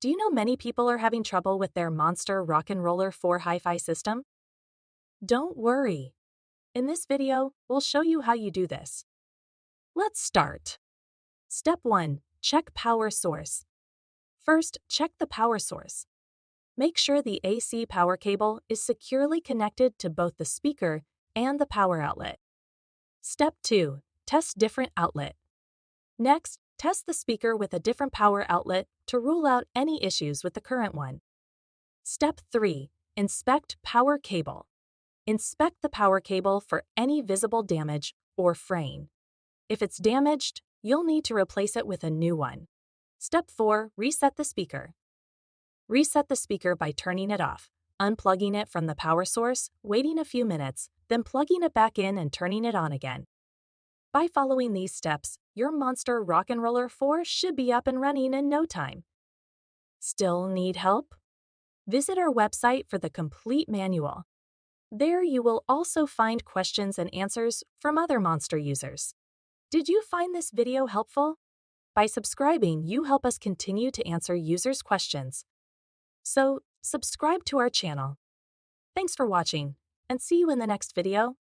Do you know many people are having trouble with their Monster Rockin Roller 4 Hi-Fi system? Don't worry. In this video, we'll show you how you do this. Let's start. Step 1. Check power source. First, check the power source. Make sure the AC power cable is securely connected to both the speaker and the power outlet. Step 2. Test different outlet. Next, test the speaker with a different power outlet to rule out any issues with the current one. Step 3. Inspect power cable. Inspect the power cable for any visible damage or fraying. If it's damaged, you'll need to replace it with a new one. Step 4. Reset the speaker. Reset the speaker by turning it off, unplugging it from the power source, waiting a few minutes, then plugging it back in and turning it on again. By following these steps, your Monster Rockin Roller 4 should be up and running in no time. Still need help? Visit our website for the complete manual. There you will also find questions and answers from other Monster users. Did you find this video helpful? By subscribing, you help us continue to answer users' questions. So, subscribe to our channel. Thanks for watching, and see you in the next video.